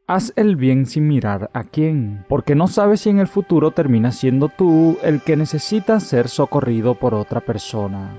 Haz el bien sin mirar a quién, porque no sabes si en el futuro terminas siendo tú el que necesita ser socorrido por otra persona.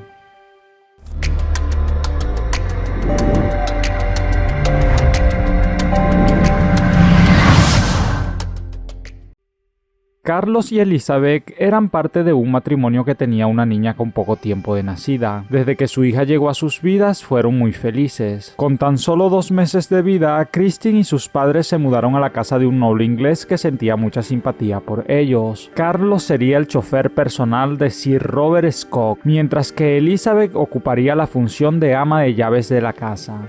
Carlos y Elizabeth eran parte de un matrimonio que tenía una niña con poco tiempo de nacida. Desde que su hija llegó a sus vidas fueron muy felices. Con tan solo 2 meses de vida, Christine y sus padres se mudaron a la casa de un noble inglés que sentía mucha simpatía por ellos. Carlos sería el chofer personal de Sir Robert Scott, mientras que Elizabeth ocuparía la función de ama de llaves de la casa.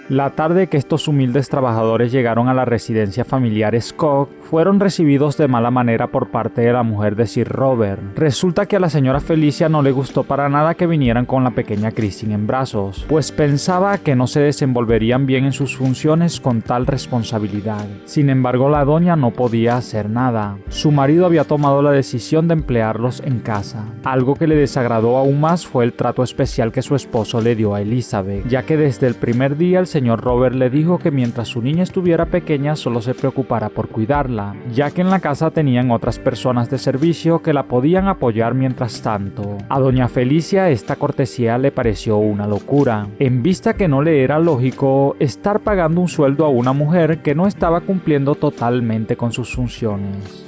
La tarde que estos humildes trabajadores llegaron a la residencia familiar Scott, fueron recibidos de mala manera por parte de la mujer de Sir Robert. Resulta que a la señora Felicia no le gustó para nada que vinieran con la pequeña Christine en brazos, pues pensaba que no se desenvolverían bien en sus funciones con tal responsabilidad. Sin embargo, la doña no podía hacer nada. Su marido había tomado la decisión de emplearlos en casa. Algo que le desagradó aún más fue el trato especial que su esposo le dio a Elizabeth, ya que desde el primer día el señor Robert le dijo que mientras su niña estuviera pequeña solo se preocupara por cuidarla, ya que en la casa tenían otras personas de servicio que la podían apoyar mientras tanto. A doña Felicia esta cortesía le pareció una locura, en vista que no le era lógico estar pagando un sueldo a una mujer que no estaba cumpliendo totalmente con sus funciones.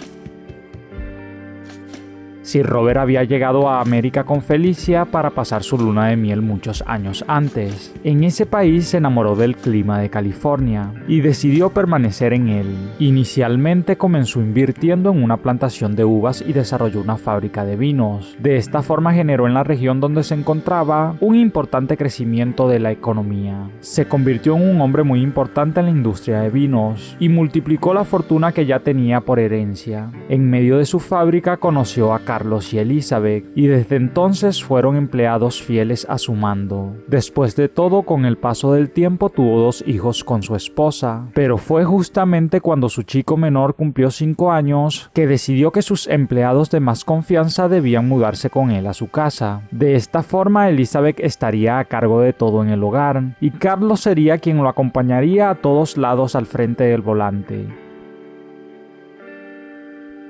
Sir Robert había llegado a América con Felicia para pasar su luna de miel muchos años antes. En ese país se enamoró del clima de California y decidió permanecer en él. Inicialmente comenzó invirtiendo en una plantación de uvas y desarrolló una fábrica de vinos. De esta forma generó en la región donde se encontraba un importante crecimiento de la economía. Se convirtió en un hombre muy importante en la industria de vinos y multiplicó la fortuna que ya tenía por herencia. En medio de su fábrica conoció a Carlos y Elizabeth, y desde entonces fueron empleados fieles a su mando. Después de todo, con el paso del tiempo tuvo 2 hijos con su esposa, pero fue justamente cuando su chico menor cumplió 5 años que decidió que sus empleados de más confianza debían mudarse con él a su casa. De esta forma, Elizabeth estaría a cargo de todo en el hogar, y Carlos sería quien lo acompañaría a todos lados al frente del volante.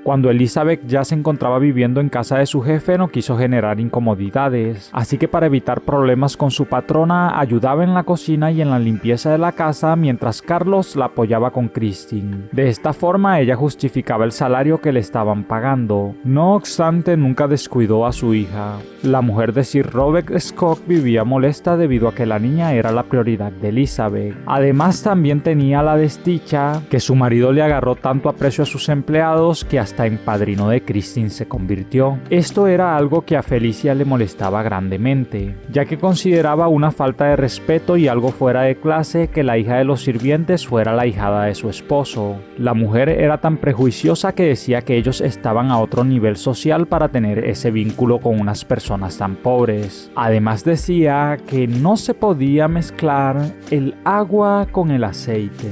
Cuando Elizabeth ya se encontraba viviendo en casa de su jefe, no quiso generar incomodidades, así que para evitar problemas con su patrona, ayudaba en la cocina y en la limpieza de la casa mientras Carlos la apoyaba con Christine. De esta forma, ella justificaba el salario que le estaban pagando. No obstante, nunca descuidó a su hija. La mujer de Sir Robert Scott vivía molesta debido a que la niña era la prioridad de Elizabeth. Además, también tenía la desdicha que su marido le agarró tanto aprecio a sus empleados que hasta en padrino de Christine se convirtió. Esto era algo que a Felicia le molestaba grandemente, ya que consideraba una falta de respeto y algo fuera de clase que la hija de los sirvientes fuera la ahijada de su esposo. La mujer era tan prejuiciosa que decía que ellos estaban a otro nivel social para tener ese vínculo con unas personas tan pobres. Además decía que no se podía mezclar el agua con el aceite.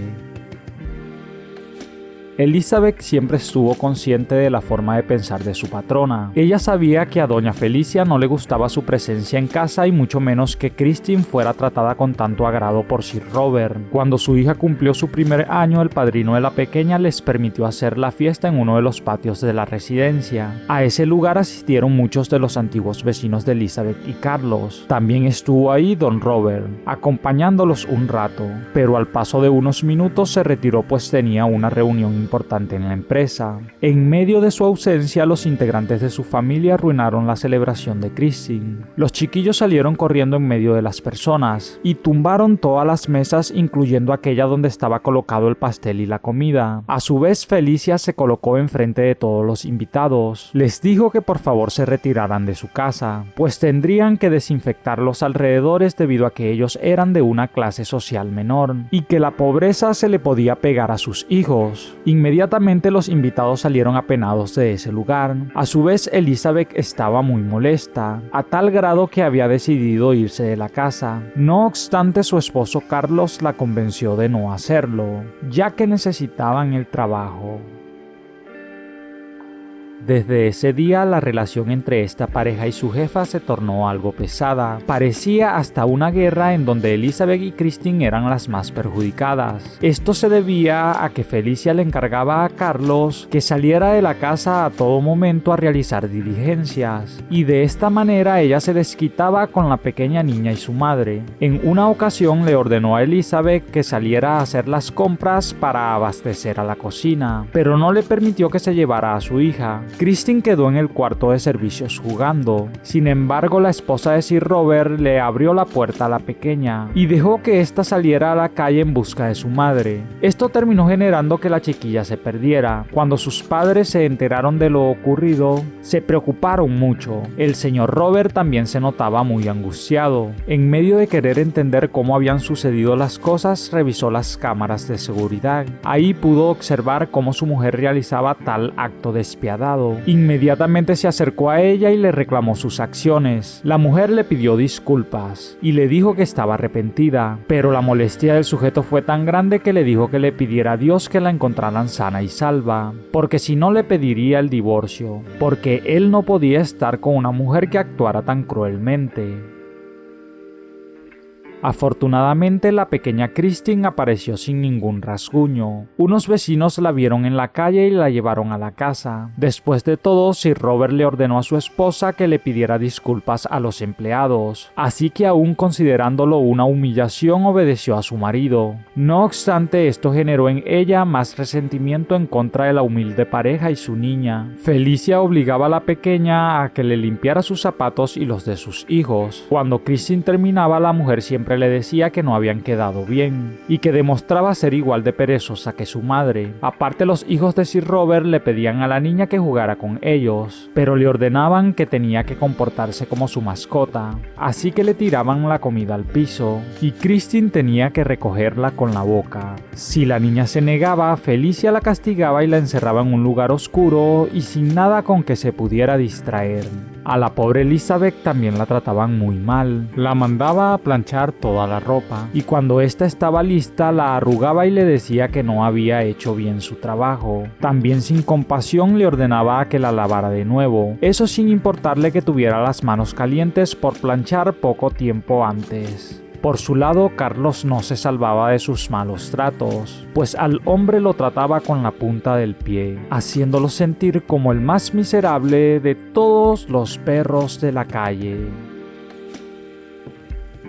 Elizabeth siempre estuvo consciente de la forma de pensar de su patrona. Ella sabía que a doña Felicia no le gustaba su presencia en casa y mucho menos que Christine fuera tratada con tanto agrado por Sir Robert. Cuando su hija cumplió su primer año, el padrino de la pequeña les permitió hacer la fiesta en uno de los patios de la residencia. A ese lugar asistieron muchos de los antiguos vecinos de Elizabeth y Carlos. También estuvo ahí don Robert, acompañándolos un rato, pero al paso de unos minutos se retiró pues tenía una reunión importante en la empresa. En medio de su ausencia, los integrantes de su familia arruinaron la celebración de Christine. Los chiquillos salieron corriendo en medio de las personas y tumbaron todas las mesas, incluyendo aquella donde estaba colocado el pastel y la comida. A su vez, Felicia se colocó enfrente de todos los invitados. Les dijo que por favor se retiraran de su casa, pues tendrían que desinfectar los alrededores debido a que ellos eran de una clase social menor y que la pobreza se le podía pegar a sus hijos. Inmediatamente los invitados salieron apenados de ese lugar. A su vez, Elizabeth estaba muy molesta, a tal grado que había decidido irse de la casa. No obstante, su esposo Carlos la convenció de no hacerlo, ya que necesitaban el trabajo. Desde ese día la relación entre esta pareja y su jefa se tornó algo pesada. Parecía hasta una guerra en donde Elizabeth y Christine eran las más perjudicadas. Esto se debía a que Felicia le encargaba a Carlos que saliera de la casa a todo momento a realizar diligencias, y de esta manera ella se desquitaba con la pequeña niña y su madre. En una ocasión le ordenó a Elizabeth que saliera a hacer las compras para abastecer a la cocina, pero no le permitió que se llevara a su hija. Christine quedó en el cuarto de servicios jugando. Sin embargo, la esposa de Sir Robert le abrió la puerta a la pequeña y dejó que ésta saliera a la calle en busca de su madre. Esto terminó generando que la chiquilla se perdiera. Cuando sus padres se enteraron de lo ocurrido, se preocuparon mucho. El señor Robert también se notaba muy angustiado. En medio de querer entender cómo habían sucedido las cosas, revisó las cámaras de seguridad. Ahí pudo observar cómo su mujer realizaba tal acto despiadado. Inmediatamente se acercó a ella y le reclamó sus acciones. La mujer le pidió disculpas y le dijo que estaba arrepentida, pero la molestia del sujeto fue tan grande que le dijo que le pidiera a Dios que la encontraran sana y salva, porque si no le pediría el divorcio, porque él no podía estar con una mujer que actuara tan cruelmente. Afortunadamente, la pequeña Christine apareció sin ningún rasguño. Unos vecinos la vieron en la calle y la llevaron a la casa. Después de todo, Sir Robert le ordenó a su esposa que le pidiera disculpas a los empleados, así que aún considerándolo una humillación, obedeció a su marido. No obstante, esto generó en ella más resentimiento en contra de la humilde pareja y su niña. Felicia obligaba a la pequeña a que le limpiara sus zapatos y los de sus hijos. Cuando Christine terminaba, la mujer siempre le decía que no habían quedado bien y que demostraba ser igual de perezosa que su madre. Aparte, los hijos de Sir Robert le pedían a la niña que jugara con ellos, pero le ordenaban que tenía que comportarse como su mascota, así que le tiraban la comida al piso y Christine tenía que recogerla con la boca. Si la niña se negaba, Felicia la castigaba y la encerraba en un lugar oscuro y sin nada con que se pudiera distraer. A la pobre Elizabeth también la trataban muy mal. La mandaba a planchar toda la ropa y cuando ésta estaba lista la arrugaba y le decía que no había hecho bien su trabajo. También sin compasión le ordenaba a que la lavara de nuevo, eso sin importarle que tuviera las manos calientes por planchar poco tiempo antes. Por su lado, Carlos no se salvaba de sus malos tratos, pues al hombre lo trataba con la punta del pie, haciéndolo sentir como el más miserable de todos los perros de la calle.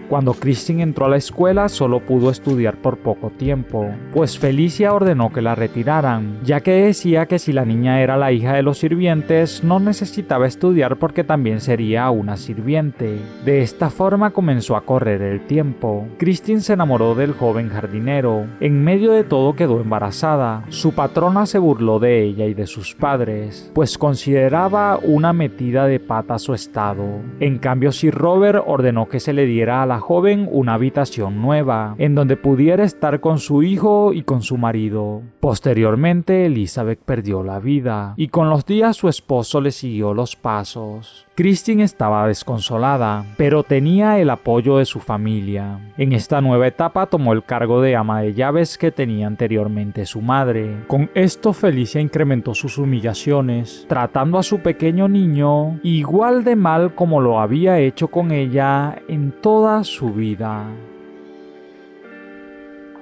Cuando Christine entró a la escuela, solo pudo estudiar por poco tiempo, pues Felicia ordenó que la retiraran, ya que decía que si la niña era la hija de los sirvientes, no necesitaba estudiar porque también sería una sirviente. De esta forma comenzó a correr el tiempo. Christine se enamoró del joven jardinero. En medio de todo quedó embarazada. Su patrona se burló de ella y de sus padres, pues consideraba una metida de pata su estado. En cambio, Sir Robert ordenó que se le diera a la joven una habitación nueva, en donde pudiera estar con su hijo y con su marido. Posteriormente, Elizabeth perdió la vida, y con los días su esposo le siguió los pasos. Christine estaba desconsolada, pero tenía el apoyo de su familia. En esta nueva etapa tomó el cargo de ama de llaves que tenía anteriormente su madre. Con esto, Felicia incrementó sus humillaciones, tratando a su pequeño niño igual de mal como lo había hecho con ella en toda su vida.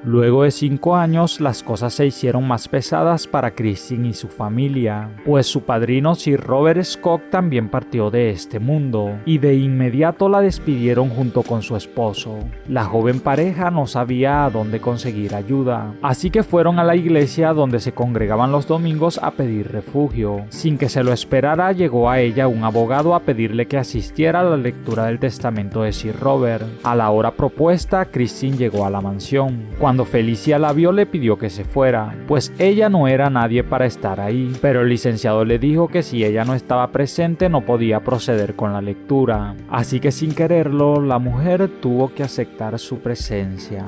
Luego de 5 años, las cosas se hicieron más pesadas para Christine y su familia, pues su padrino Sir Robert Scott también partió de este mundo, y de inmediato la despidieron junto con su esposo. La joven pareja no sabía a dónde conseguir ayuda, así que fueron a la iglesia donde se congregaban los domingos a pedir refugio. Sin que se lo esperara, llegó a ella un abogado a pedirle que asistiera a la lectura del testamento de Sir Robert. A la hora propuesta, Christine llegó a la mansión. Cuando Felicia la vio, le pidió que se fuera, pues ella no era nadie para estar ahí, pero el licenciado le dijo que si ella no estaba presente no podía proceder con la lectura, así que sin quererlo, la mujer tuvo que aceptar su presencia.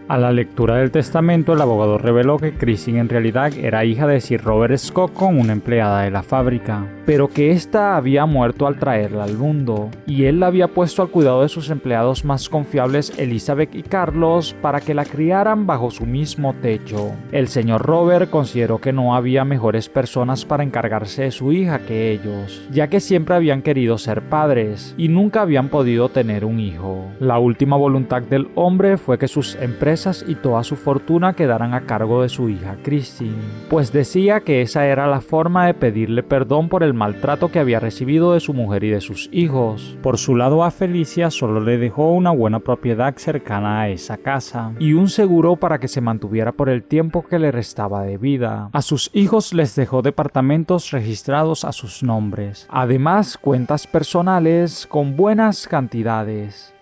A la lectura del testamento, el abogado reveló que Christine en realidad era hija de Sir Robert Scott con una empleada de la fábrica, pero que ésta había muerto al traerla al mundo, y él la había puesto al cuidado de sus empleados más confiables, Elizabeth y Carlos, para que la criaran bajo su mismo techo. El señor Robert consideró que no había mejores personas para encargarse de su hija que ellos, ya que siempre habían querido ser padres y nunca habían podido tener un hijo. La última voluntad del hombre fue que sus empresas y toda su fortuna quedaran a cargo de su hija Christine, pues decía que esa era la forma de pedirle perdón por el maltrato que había recibido de su mujer y de sus hijos. Por su lado, a Felicia solo le dejó una buena propiedad cercana a esa casa y un seguro para que se mantuviera por el tiempo que le restaba de vida. A sus hijos les dejó departamentos registrados a sus nombres, además cuentas personales con buenas cantidades.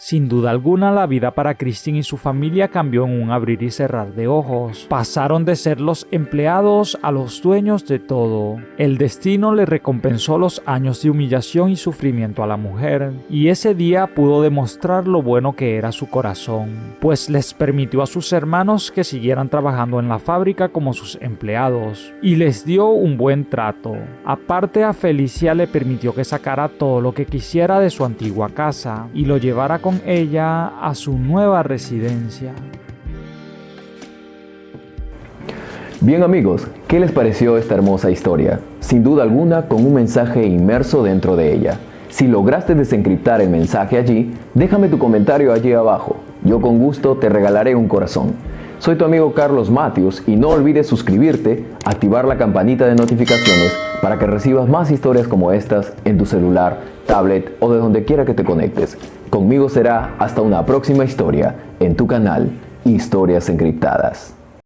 Sin duda alguna, la vida para Christine y su familia cambió en un abrir y cerrar de ojos. Pasaron de ser los empleados a los dueños de todo. El destino le recompensó los años de humillación y sufrimiento a la mujer, y ese día pudo demostrar lo bueno que era su corazón, pues les permitió a sus hermanos que siguieran trabajando en la fábrica como sus empleados, y les dio un buen trato. Aparte, a Felicia le permitió que sacara todo lo que quisiera de su antigua casa, y lo llevara con ella a su nueva residencia. Bien amigos, ¿qué les pareció esta hermosa historia? Sin duda alguna con un mensaje inmerso dentro de ella. Si lograste desencriptar el mensaje allí, déjame tu comentario allí abajo. Yo con gusto te regalaré un corazón. Soy tu amigo Carlos Matthews y no olvides suscribirte, activar la campanita de notificaciones para que recibas más historias como estas en tu celular, tablet o de donde quiera que te conectes. Conmigo será hasta una próxima historia en tu canal Historias Encriptadas.